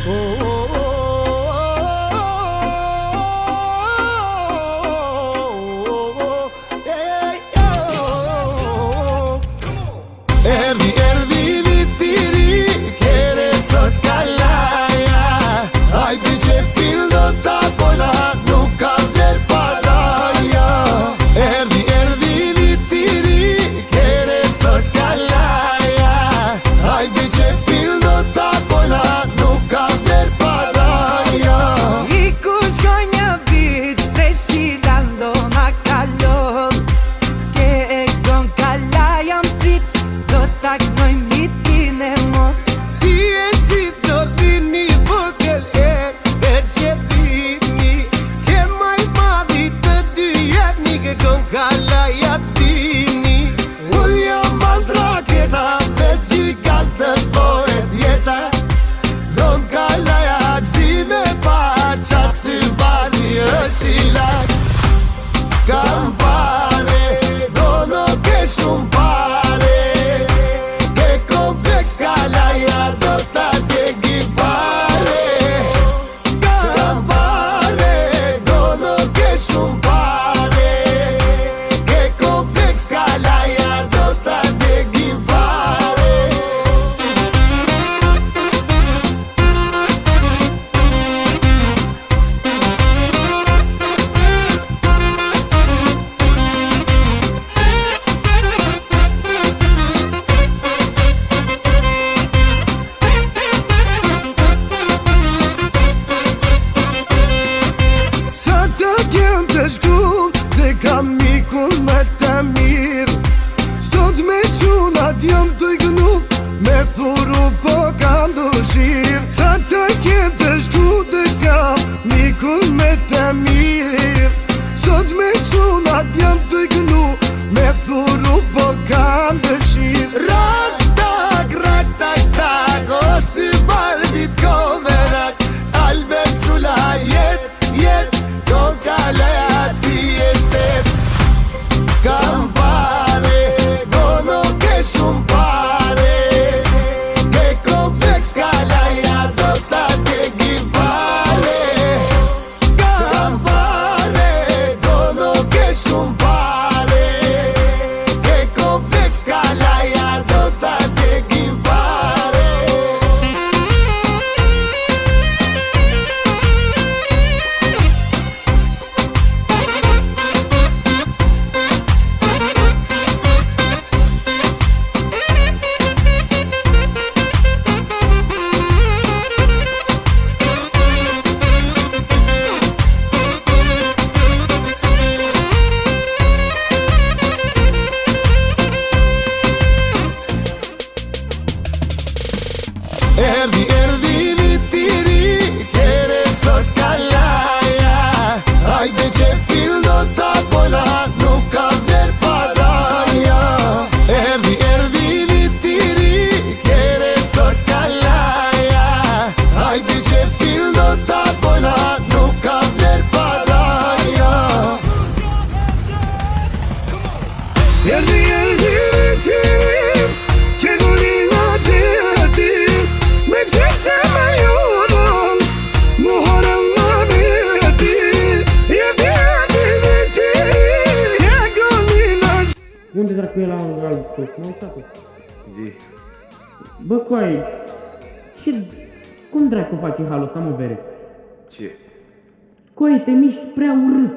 Erdi viti ri, kere sot kalaja. Hajde që fil do ta bojna, nuk ka vler paraja. Erdi viti ri, kere sot kalaja. Hajde që fil do ta bojna, nuk ka vler paraja. Iku shkoj një vit, stresi dando na kalon. Ke e gon kalaja m'prit, do ta knoj mitin e mot. Ti e si florin mi bukel e qepini. Ke maj madhi të dy jepni, ke kon kalaja t'vini. Ull jam bandra keta, me gjikant të poet jeta. Kon kalaja gzime pa qatë, si bani është ilaç. Kam pare, dono ke shumë pare. Ke kompleks kalaja, do ta djegi pare. Kam pare, dono ke shumë pare. Ke kompleks kalaja, do ta djegi pare. Sa të kem të shkull, dhe kam mikun me të mirë. Sot me qunat jam të gënu, me thuru po kam dëshirë. Sa të kem të shkull, dhe kam mikun me të mirë. Sot me qunat jam të gënu, me thuru po kam dëshirë. Rak tak tak, o si bardit komerak. Albert Sula jet, kon kalaja ti e shtet. Kam pare, dono ke shumë pare. Ke kompleks kalaja, do ta djegi pare. Kam pare, dono ke shumë pare. Ke kompleks kalaja, do ta djegi pare. Erdi viti ri, kere sot kalaja. Hajde që fil do ta bojna, nuk ka vler paraja. Erdi viti ri, kere sot kalaja. Hajde që fil do ta bojna, nuk ka vler paraja. Erdi viti ri, ke gulina qëti. Me qëse me jurën, muharën më beti. Erdi viti ri, ke gulina qëti. Unde dracu e la un alt post? M-am uitat. Zi. Bă, coai, cum dracu faci halul ăsta, mă, bere? Ce? Coai, te miști prea urât.